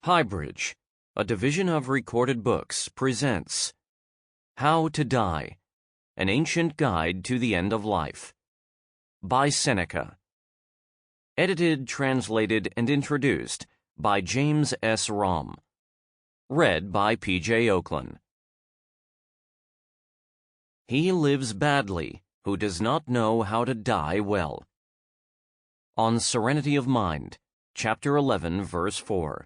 HighBridge, a division of Recorded Books, presents How to Die, An Ancient Guide to the End of Life, by Seneca. Edited, translated, and introduced by James S. Romm. Read by P.J. Ochlan. He lives badly who does not know how to die well. On Serenity of Mind, Chapter 11, Verse 4.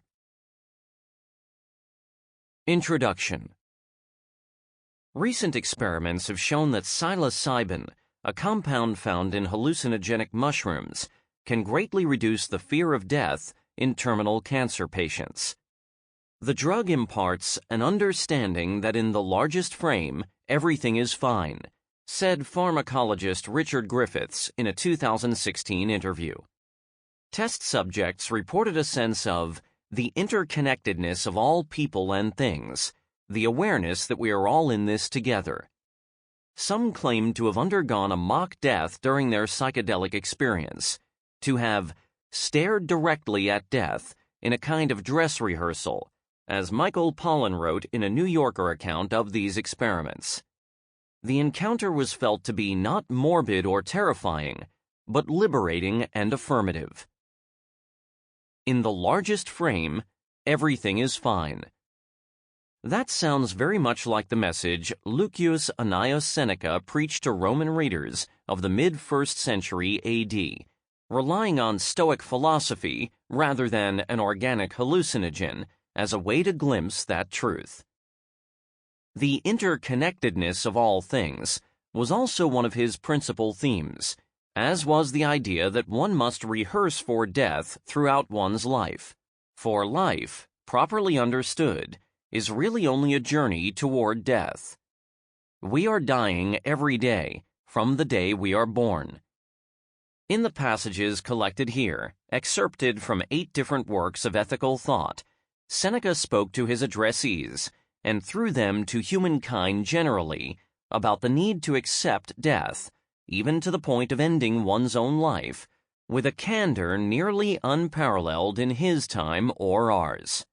Introduction. Recent experiments have shown that psilocybin, a compound found in hallucinogenic mushrooms, can greatly reduce the fear of death in terminal cancer patients. The drug imparts an understanding that in the largest frame, everything is fine, said pharmacologist Richard Griffiths in a 2016 interview. Test subjects reported a sense of the interconnectedness of all people and things, the awareness that we are all in this together. Some claimed to have undergone a mock death during their psychedelic experience, to have stared directly at death in a kind of dress rehearsal, as Michael Pollan wrote in a New Yorker account of these experiments. The encounter was felt to be not morbid or terrifying, but liberating and affirmative. In the largest frame, everything is fine. That sounds very much like the message Lucius Annaeus Seneca preached to Roman readers of the mid-1st century A.D., relying on Stoic philosophy rather than an organic hallucinogen as a way to glimpse that truth. The interconnectedness of all things was also one of his principal themes, as was the idea that one must rehearse for death throughout one's life. For life, properly understood, is really only a journey toward death. We are dying every day, from the day we are born. In the passages collected here, excerpted from 8 different works of ethical thought, Seneca spoke to his addressees, and through them to humankind generally, about the need to accept death, even to the point of ending one's own life, with a candor nearly unparalleled in his time or ours.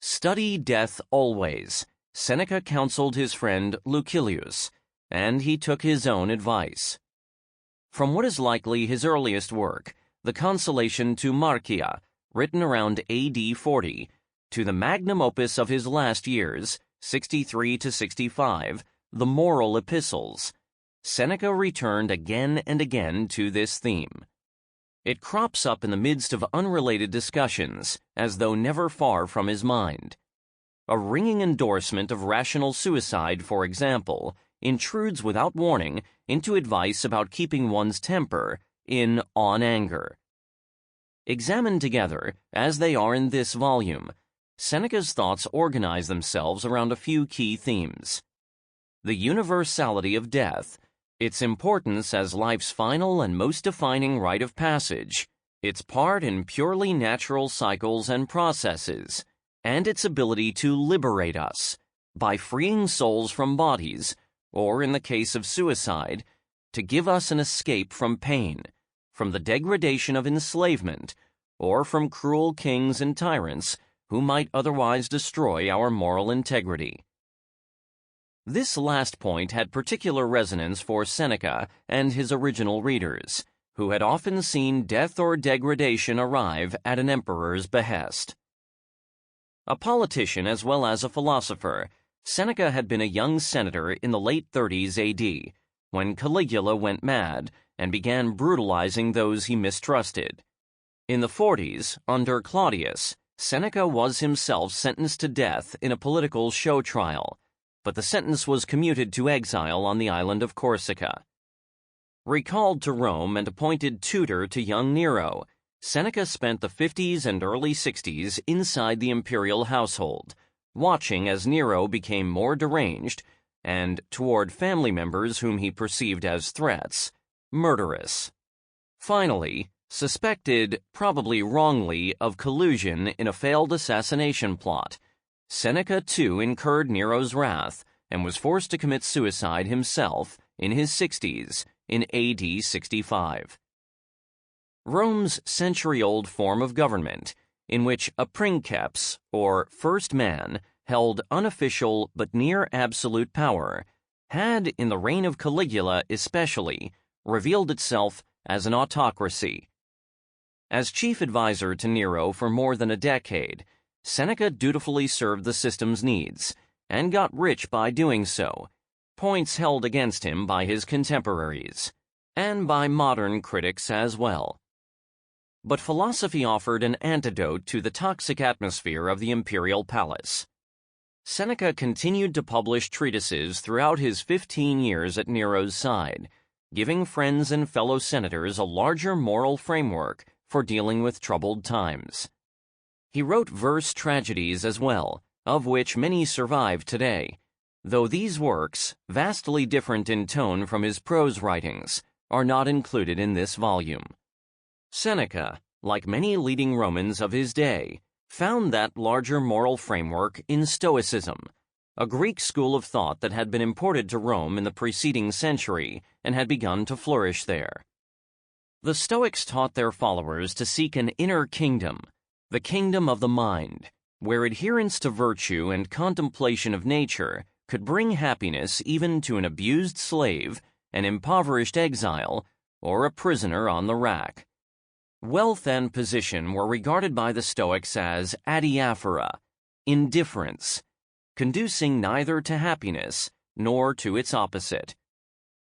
Study death always, Seneca counseled his friend Lucilius, and he took his own advice. From what is likely his earliest work, the Consolation to Marcia, written around A.D. 40, to the magnum opus of his last years, 63 to 65, the Moral Epistles, Seneca returned again and again to this theme. It crops up in the midst of unrelated discussions, as though never far from his mind. A ringing endorsement of rational suicide, for example, intrudes without warning into advice about keeping one's temper in On Anger. Examined together, as they are in this volume, Seneca's thoughts organize themselves around a few key themes. The universality of death, its importance as life's final and most defining rite of passage, its part in purely natural cycles and processes, and its ability to liberate us by freeing souls from bodies, or in the case of suicide, to give us an escape from pain, from the degradation of enslavement, or from cruel kings and tyrants who might otherwise destroy our moral integrity. This last point had particular resonance for Seneca and his original readers, who had often seen death or degradation arrive at an emperor's behest. A politician as well as a philosopher, Seneca had been a young senator in the late 30s A.D., when Caligula went mad and began brutalizing those he mistrusted. In the 40s, under Claudius, Seneca was himself sentenced to death in a political show trial, but the sentence was commuted to exile on the island of Corsica. Recalled to Rome and appointed tutor to young Nero, Seneca spent the 50s and early 60s inside the imperial household, watching as Nero became more deranged and, toward family members whom he perceived as threats, murderous. Finally, suspected, probably wrongly, of collusion in a failed assassination plot, Seneca too incurred Nero's wrath and was forced to commit suicide himself in his 60s in A.D. 65. Rome's century-old form of government, in which a princeps, or first man, held unofficial but near absolute power, had, in the reign of Caligula especially, revealed itself as an autocracy. As chief advisor to Nero for more than a decade, Seneca dutifully served the system's needs, and got rich by doing so, points held against him by his contemporaries, and by modern critics as well. But philosophy offered an antidote to the toxic atmosphere of the imperial palace. Seneca continued to publish treatises throughout his 15 years at Nero's side, giving friends and fellow senators a larger moral framework for dealing with troubled times. He wrote verse tragedies as well, of which many survive today, though these works, vastly different in tone from his prose writings, are not included in this volume. Seneca, like many leading Romans of his day, found that larger moral framework in Stoicism, a Greek school of thought that had been imported to Rome in the preceding century and had begun to flourish there. The Stoics taught their followers to seek an inner kingdom, the kingdom of the mind, where adherence to virtue and contemplation of nature could bring happiness even to an abused slave, an impoverished exile, or a prisoner on the rack. Wealth and position were regarded by the Stoics as adiaphora, indifference, conducing neither to happiness nor to its opposite.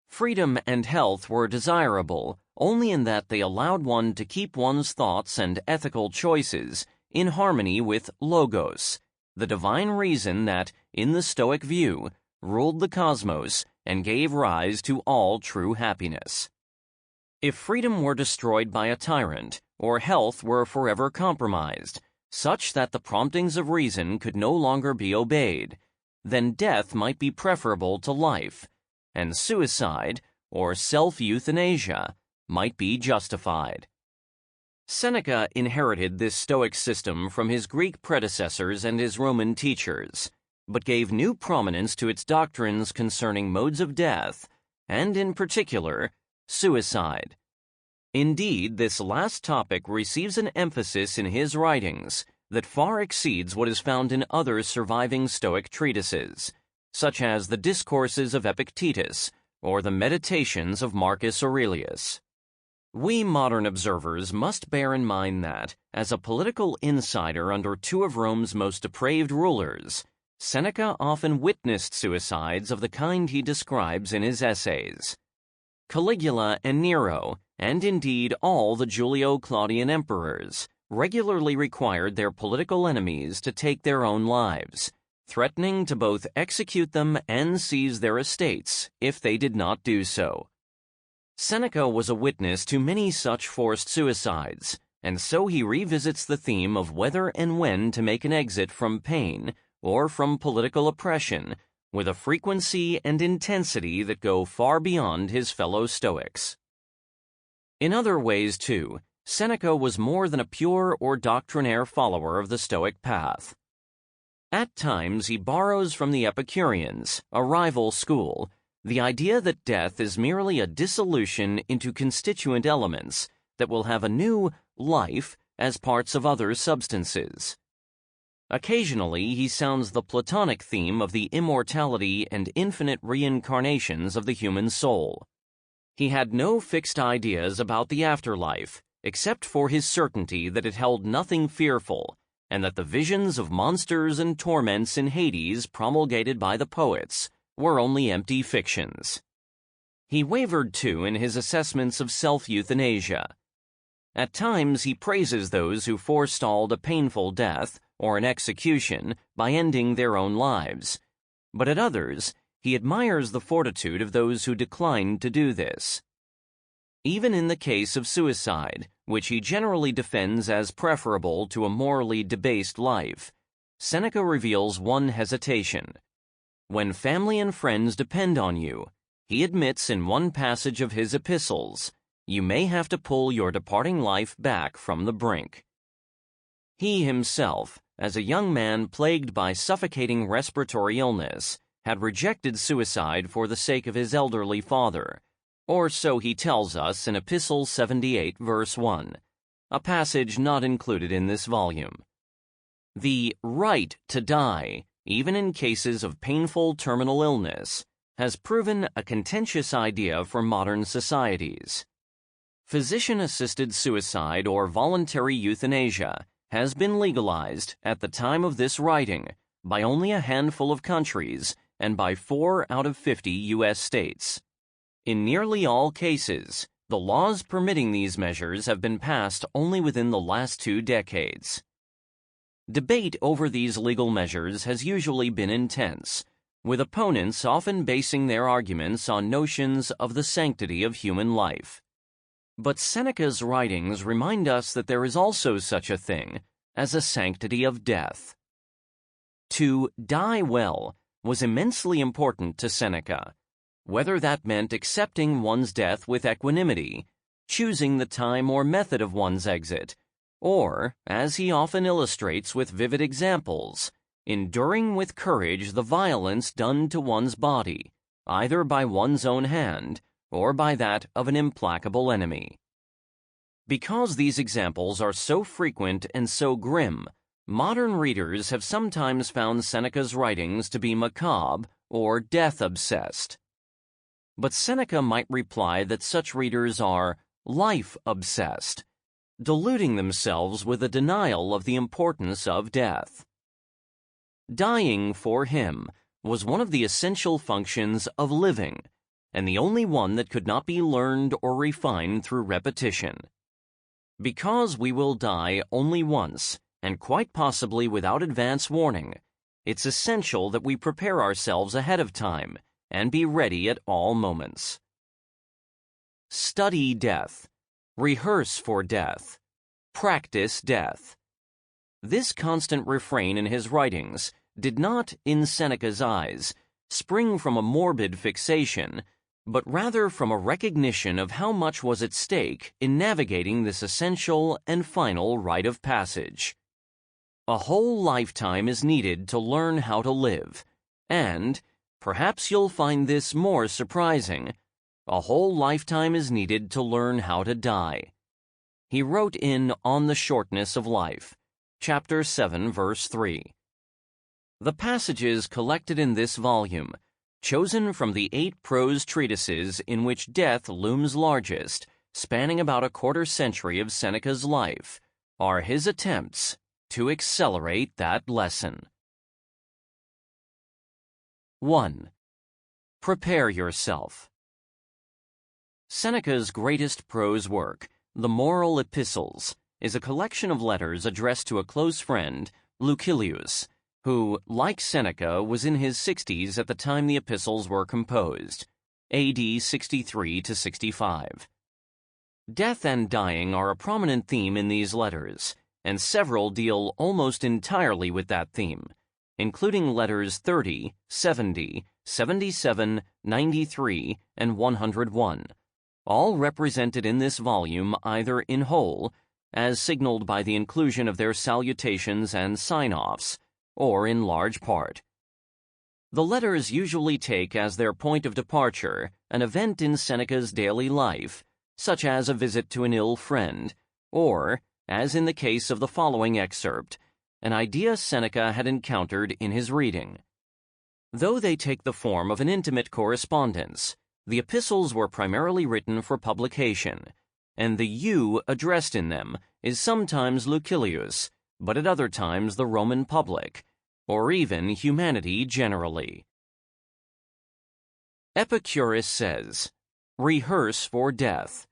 Freedom and health were desirable only in that they allowed one to keep one's thoughts and ethical choices in harmony with logos, the divine reason that, in the Stoic view, ruled the cosmos and gave rise to all true happiness. If freedom were destroyed by a tyrant, or health were forever compromised, such that the promptings of reason could no longer be obeyed, then death might be preferable to life, and suicide, or self-euthanasia, might be justified. Seneca inherited this Stoic system from his Greek predecessors and his Roman teachers, but gave new prominence to its doctrines concerning modes of death, and in particular, suicide. Indeed, this last topic receives an emphasis in his writings that far exceeds what is found in other surviving Stoic treatises, such as the Discourses of Epictetus or the Meditations of Marcus Aurelius. We modern observers must bear in mind that, as a political insider under two of Rome's most depraved rulers, Seneca often witnessed suicides of the kind he describes in his essays. Caligula and Nero, and indeed all the Julio-Claudian emperors, regularly required their political enemies to take their own lives, threatening to both execute them and seize their estates if they did not do so. Seneca was a witness to many such forced suicides, and so he revisits the theme of whether and when to make an exit from pain or from political oppression with a frequency and intensity that go far beyond his fellow Stoics. In other ways, too, Seneca was more than a pure or doctrinaire follower of the Stoic path. At times he borrows from the Epicureans, a rival school, the idea that death is merely a dissolution into constituent elements that will have a new life as parts of other substances. Occasionally, he sounds the Platonic theme of the immortality and infinite reincarnations of the human soul. He had no fixed ideas about the afterlife, except for his certainty that it held nothing fearful, and that the visions of monsters and torments in Hades promulgated by the poets were only empty fictions. He wavered, too, in his assessments of self-euthanasia. At times, he praises those who forestalled a painful death or an execution by ending their own lives, but at others, he admires the fortitude of those who declined to do this. Even in the case of suicide, which he generally defends as preferable to a morally debased life, Seneca reveals one hesitation. When family and friends depend on you, he admits in one passage of his epistles, you may have to pull your departing life back from the brink. He himself, as a young man plagued by suffocating respiratory illness, had rejected suicide for the sake of his elderly father, or so he tells us in Epistle 78, verse 1, a passage not included in this volume. The right to die, even in cases of painful terminal illness, has proven a contentious idea for modern societies. Physician-assisted suicide or voluntary euthanasia has been legalized at the time of this writing by only a handful of countries and by 4 out of 50 U.S. states. In nearly all cases, the laws permitting these measures have been passed only within the last 2 decades. Debate over these legal measures has usually been intense, with opponents often basing their arguments on notions of the sanctity of human life. But Seneca's writings remind us that there is also such a thing as a sanctity of death. To die well was immensely important to Seneca, whether that meant accepting one's death with equanimity, choosing the time or method of one's exit, or, as he often illustrates with vivid examples, enduring with courage the violence done to one's body, either by one's own hand or by that of an implacable enemy. Because these examples are so frequent and so grim, modern readers have sometimes found Seneca's writings to be macabre or death-obsessed. But Seneca might reply that such readers are life-obsessed, deluding themselves with a denial of the importance of death. Dying, for him, was one of the essential functions of living, and the only one that could not be learned or refined through repetition. Because we will die only once, and quite possibly without advance warning, it's essential that we prepare ourselves ahead of time and be ready at all moments. Study death. Rehearse for death. Practice death. This constant refrain in his writings did not, in Seneca's eyes, spring from a morbid fixation, but rather from a recognition of how much was at stake in navigating this essential and final rite of passage. A whole lifetime is needed to learn how to live, and, perhaps you'll find this more surprising, a whole lifetime is needed to learn how to die. He wrote in On the Shortness of Life, Chapter 7, Verse 3. The passages collected in this volume, chosen from the 8 prose treatises in which death looms largest, spanning about a quarter century of Seneca's life, are his attempts to accelerate that lesson. 1. Prepare yourself. Seneca's greatest prose work, the Moral Epistles, is a collection of letters addressed to a close friend, Lucilius, who, like Seneca, was in his 60s at the time the epistles were composed, AD 63 to 65. Death and dying are a prominent theme in these letters, and several deal almost entirely with that theme, including letters 30, 70, 77, 93, and 101, all represented in this volume either in whole, as signaled by the inclusion of their salutations and sign-offs, or in large part. The letters usually take as their point of departure an event in Seneca's daily life, such as a visit to an ill friend, or, as in the case of the following excerpt, an idea Seneca had encountered in his reading. Though they take the form of an intimate correspondence, the epistles were primarily written for publication, and the you addressed in them is sometimes Lucilius, but at other times the Roman public, or even humanity generally. Epicurus says, rehearse for death,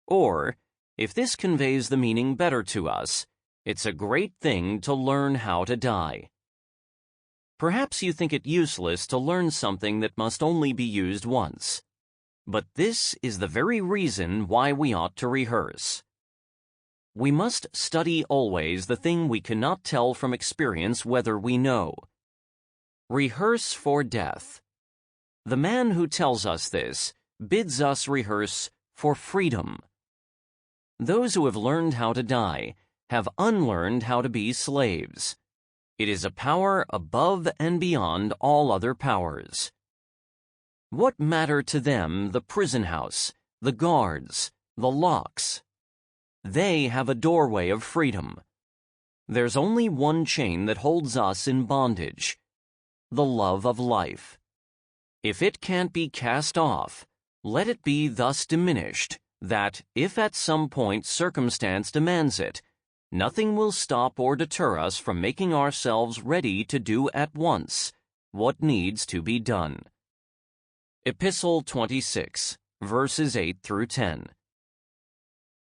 or, if this conveys the meaning better to us, it's a great thing to learn how to die. Perhaps you think it useless to learn something that must only be used once, but this is the very reason why we ought to rehearse. We must study always the thing we cannot tell from experience whether we know. Rehearse for death. The man who tells us this bids us rehearse for freedom. Those who have learned how to die have unlearned how to be slaves. It is a power above and beyond all other powers. What matter to them the prison house, the guards, the locks? They have a doorway of freedom. There's only one chain that holds us in bondage: the love of life. If it can't be cast off, let it be thus diminished that, if at some point circumstance demands it, nothing will stop or deter us from making ourselves ready to do at once what needs to be done. Epistle 26, verses 8 through 10.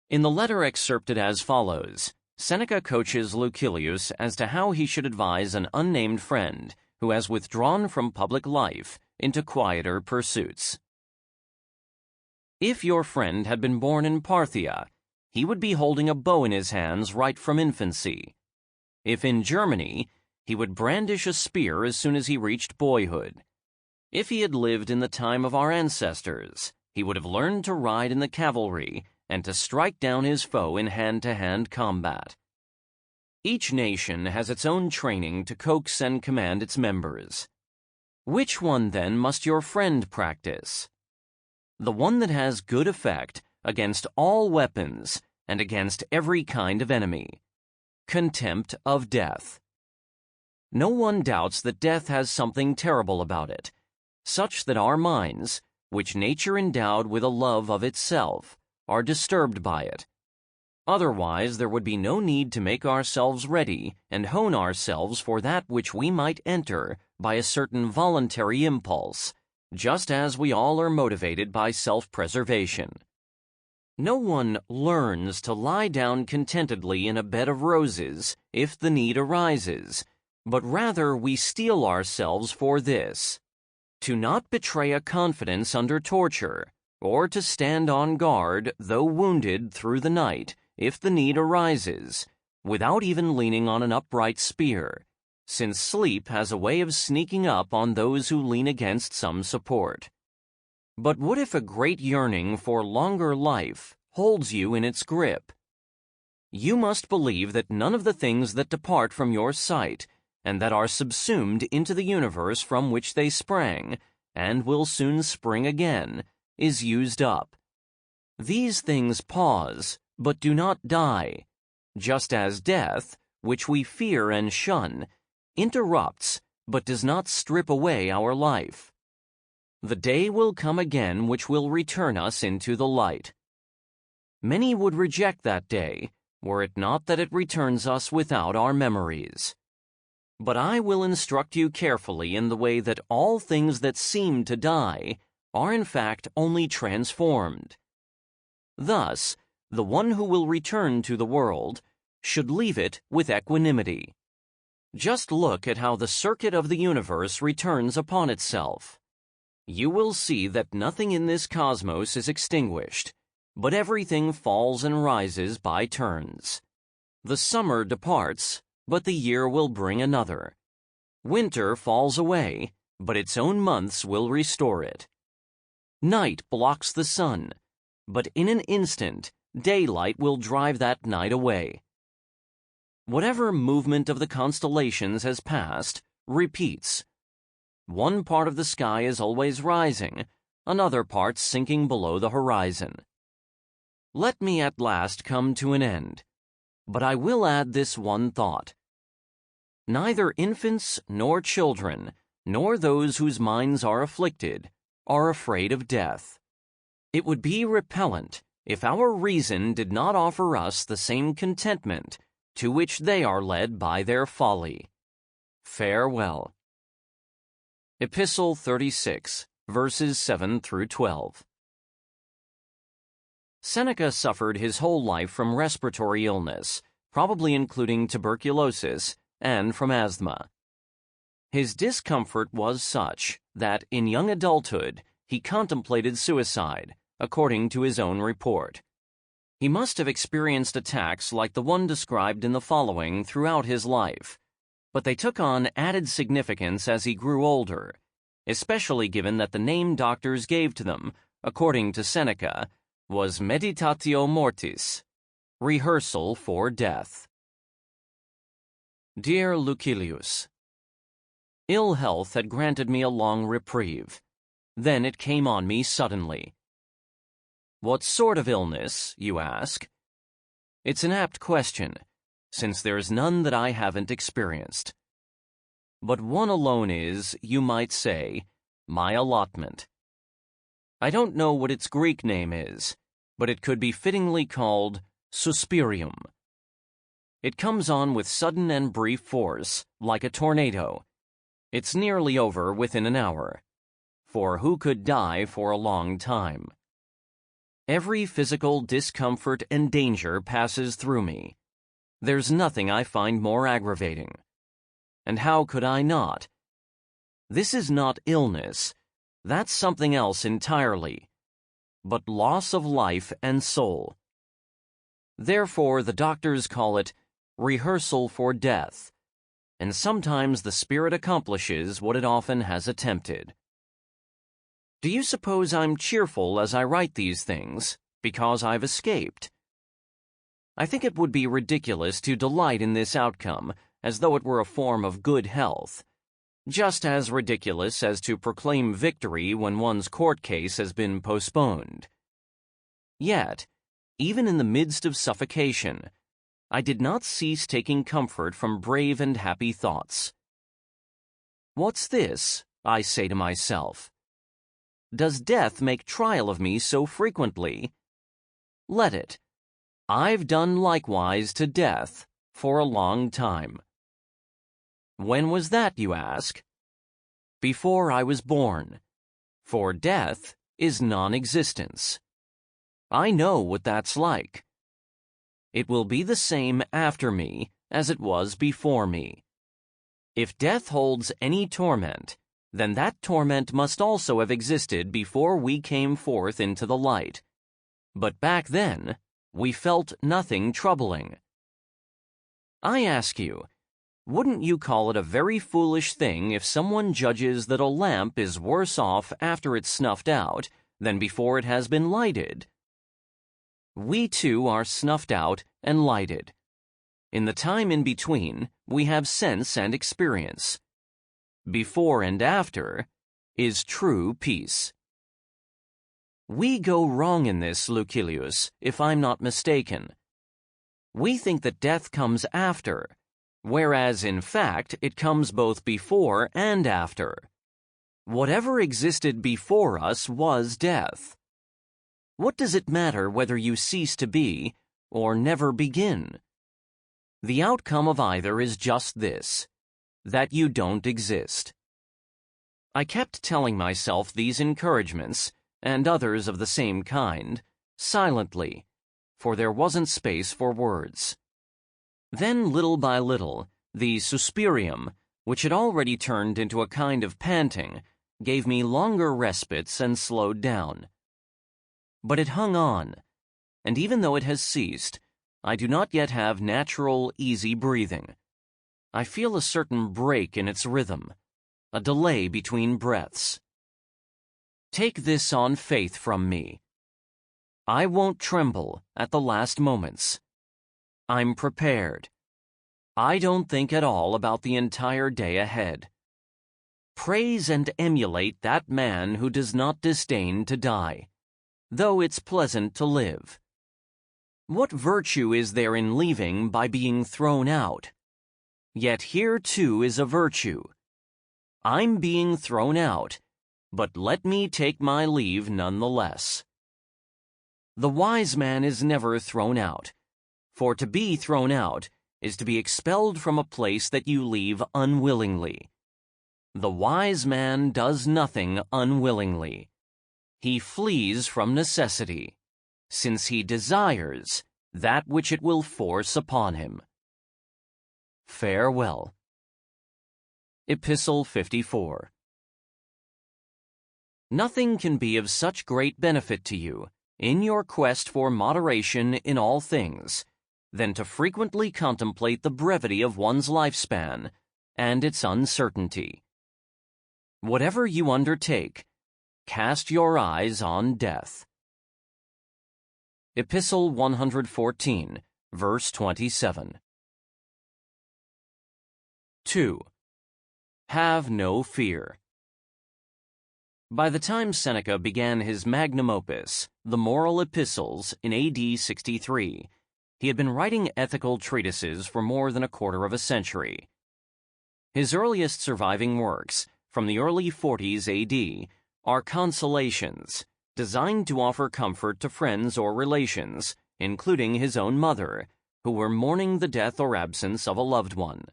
In the letter excerpted as follows, Seneca coaches Lucilius as to how he should advise an unnamed friend who has withdrawn from public life into quieter pursuits. If your friend had been born in Parthia, he would be holding a bow in his hands right from infancy. If in Germany, he would brandish a spear as soon as he reached boyhood. If he had lived in the time of our ancestors, he would have learned to ride in the cavalry and to strike down his foe in hand-to-hand combat. Each nation has its own training to coax and command its members. Which one, then, must your friend practice? The one that has good effect against all weapons and against every kind of enemy: contempt of death. No one doubts that death has something terrible about it, such that our minds, which nature endowed with a love of itself, are disturbed by it. Otherwise, there would be no need to make ourselves ready and hone ourselves for that which we might enter by a certain voluntary impulse, just as we all are motivated by self-preservation. No one learns to lie down contentedly in a bed of roses if the need arises, but rather we steel ourselves for this: to not betray a confidence under torture, or to stand on guard, though wounded, through the night, if the need arises, without even leaning on an upright spear, since sleep has a way of sneaking up on those who lean against some support. But what if a great yearning for longer life holds you in its grip? You must believe that none of the things that depart from your sight, and that are subsumed into the universe from which they sprang, and will soon spring again, is used up. These things pause, but do not die, just as death, which we fear and shun, interrupts, but does not strip away our life. The day will come again which will return us into the light. Many would reject that day, were it not that it returns us without our memories. But I will instruct you carefully in the way that all things that seem to die are in fact only transformed. Thus, the one who will return to the world should leave it with equanimity. Just look at how the circuit of the universe returns upon itself. You will see that nothing in this cosmos is extinguished, but everything falls and rises by turns. The summer departs, but the year will bring another. Winter falls away, but its own months will restore it. Night blocks the sun, but in an instant, daylight will drive that night away. Whatever movement of the constellations has passed, repeats. One part of the sky is always rising, another part sinking below the horizon. Let me at last come to an end, but I will add this one thought. Neither infants nor children, nor those whose minds are afflicted, are afraid of death. It would be repellent if our reason did not offer us the same contentment to which they are led by their folly. Farewell. Epistle 36, verses 7 through 12. Seneca suffered his whole life from respiratory illness, probably including tuberculosis, and from asthma. His discomfort was such that in young adulthood he contemplated suicide, according to his own report. He must have experienced attacks like the one described in the following throughout his life, but they took on added significance as he grew older, especially given that the name doctors gave to them, according to Seneca, was meditatio mortis, rehearsal for death. Dear Lucilius, ill health had granted me a long reprieve. Then it came on me suddenly. What sort of illness, you ask? It's an apt question, since there's none that I haven't experienced. But one alone is, you might say, my allotment. I don't know what its Greek name is, but it could be fittingly called suspirium. It comes on with sudden and brief force, like a tornado. It's nearly over within an hour. For who could die for a long time? Every physical discomfort and danger passes through me. There's nothing I find more aggravating. And how could I not? This is not illness. That's something else entirely. But loss of life and soul. Therefore, the doctors call it rehearsal for death, and sometimes the spirit accomplishes what it often has attempted. Do you suppose I'm cheerful as I write these things, because I've escaped? I think it would be ridiculous to delight in this outcome as though it were a form of good health, just as ridiculous as to proclaim victory when one's court case has been postponed. Yet, even in the midst of suffocation, I did not cease taking comfort from brave and happy thoughts. What's this? I say to myself. Does death make trial of me so frequently? Let it. I've done likewise to death for a long time. When was that, you ask? Before I was born, for death is non-existence. I know what that's like. It will be the same after me as it was before me. If death holds any torment, then that torment must also have existed before we came forth into the light. But back then, we felt nothing troubling. I ask you, wouldn't you call it a very foolish thing if someone judges that a lamp is worse off after it's snuffed out than before it has been lighted? We too are snuffed out and lighted. In the time in between, we have sense and experience. Before and after is true peace. We go wrong in this, Lucilius, if I'm not mistaken. We think that death comes after, whereas in fact it comes both before and after. Whatever existed before us was death. What does it matter whether you cease to be or never begin? The outcome of either is just this, that you don't exist. I kept telling myself these encouragements, and others of the same kind, silently, for there wasn't space for words. Then, little by little, the suspirium, which had already turned into a kind of panting, gave me longer respites and slowed down. But it hung on, and even though it has ceased, I do not yet have natural, easy breathing. I feel a certain break in its rhythm, a delay between breaths. Take this on faith from me. I won't tremble at the last moments. I'm prepared. I don't think at all about the entire day ahead. Praise and emulate that man who does not disdain to die, though it's pleasant to live. What virtue is there in leaving by being thrown out? Yet here too is a virtue. I'm being thrown out, but let me take my leave nonetheless. The wise man is never thrown out, for to be thrown out is to be expelled from a place that you leave unwillingly. The wise man does nothing unwillingly. He flees from necessity, since he desires that which it will force upon him. Farewell. Epistle 54. Nothing can be of such great benefit to you, in your quest for moderation in all things, than to frequently contemplate the brevity of one's lifespan and its uncertainty. Whatever you undertake, cast your eyes on death. Epistle 114, verse 27. 2. Have no fear. By the time Seneca began his magnum opus, the Moral Epistles, in AD 63, He had been writing ethical treatises for more than a quarter of a century. His earliest surviving works, from the early 40s AD, are consolations, designed to offer comfort to friends or relations, including his own mother, who were mourning the death or absence of a loved one.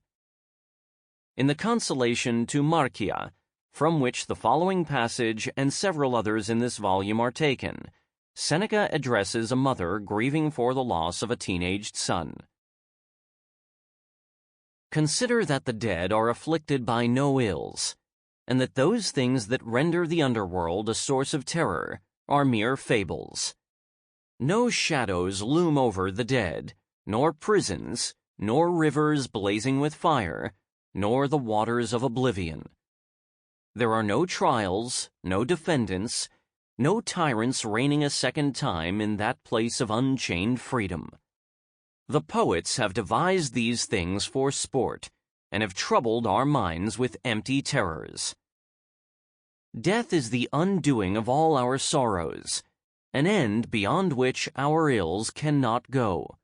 In the consolation to Marcia, from which the following passage and several others in this volume are taken, Seneca addresses a mother grieving for the loss of a teenaged son. Consider that the dead are afflicted by no ills, and that those things that render the underworld a source of terror are mere fables. No shadows loom over the dead, nor prisons, nor rivers blazing with fire, nor the waters of oblivion. There are no trials, no defendants, no tyrants reigning a second time in that place of unchained freedom. The poets have devised these things for sport, and have troubled our minds with empty terrors. Death is the undoing of all our sorrows, an end beyond which our ills cannot go.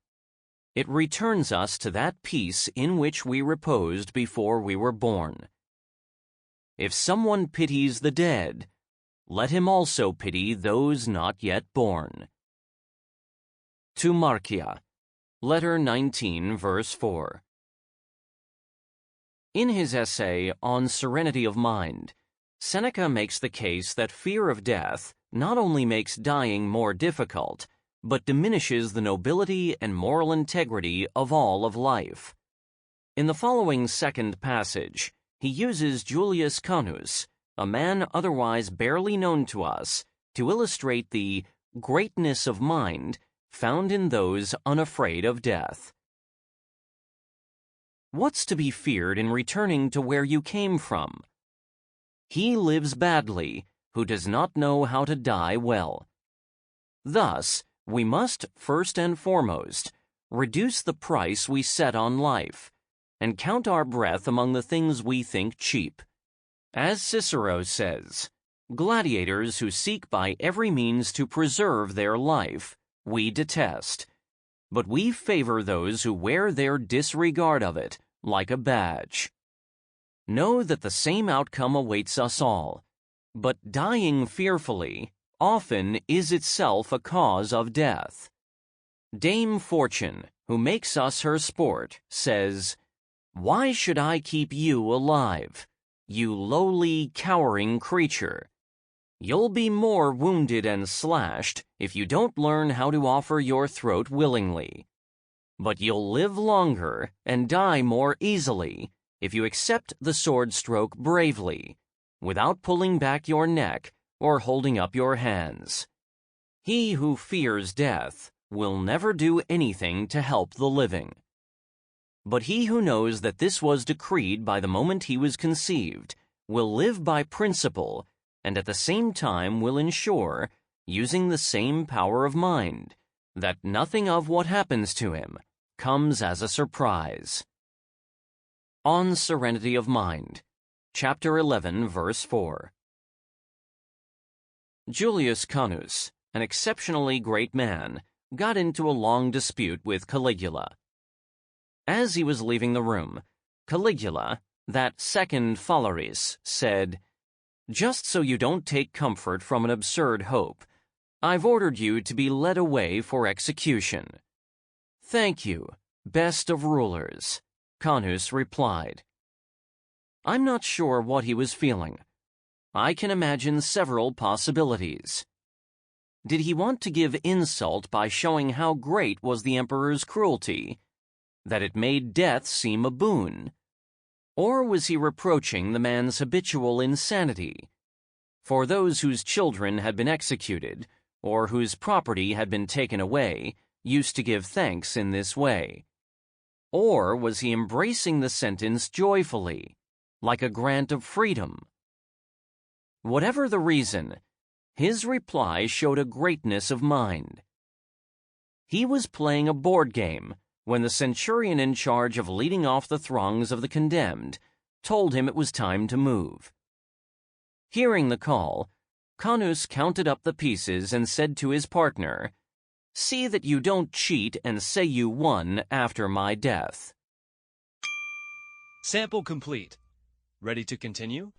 It returns us to that peace in which we reposed before we were born. If someone pities the dead, let him also pity those not yet born. To Marcia, Letter 19, verse 4. In his essay on Serenity of Mind, Seneca makes the case that fear of death not only makes dying more difficult, but diminishes the nobility and moral integrity of all of life. In the following second passage, he uses Julius Canus, a man otherwise barely known to us, to illustrate the greatness of mind found in those unafraid of death. What's to be feared in returning to where you came from? He lives badly who does not know how to die well. Thus, we must, first and foremost, reduce the price we set on life, and count our breath among the things we think cheap. As Cicero says, gladiators who seek by every means to preserve their life, we detest, but we favor those who wear their disregard of it like a badge. Know that the same outcome awaits us all, but dying fearfully often is itself a cause of death. Dame Fortune, who makes us her sport, says, "Why should I keep you alive, you lowly, cowering creature? You'll be more wounded and slashed if you don't learn how to offer your throat willingly. But you'll live longer and die more easily if you accept the sword stroke bravely, without pulling back your neck or holding up your hands. He who fears death will never do anything to help the living. But he who knows that this was decreed by the moment he was conceived will live by principle, and at the same time will ensure, using the same power of mind, that nothing of what happens to him comes as a surprise." On Serenity of Mind, Chapter 11, verse 4. Julius Canus, an exceptionally great man, got into a long dispute with Caligula. As he was leaving the room, Caligula, that second Phalaris, said, "Just so you don't take comfort from an absurd hope, I've ordered you to be led away for execution." "Thank you, best of rulers," Canus replied. I'm not sure what he was feeling. I can imagine several possibilities. Did he want to give insult by showing how great was the emperor's cruelty, that it made death seem a boon? Or was he reproaching the man's habitual insanity? For those whose children had been executed, or whose property had been taken away, used to give thanks in this way. Or was he embracing the sentence joyfully, like a grant of freedom? Whatever the reason, his reply showed a greatness of mind. He was playing a board game when the centurion in charge of leading off the throngs of the condemned told him it was time to move. Hearing the call, Canus counted up the pieces and said to his partner, See that you don't cheat and say you won after my death. Sample complete. Ready to continue?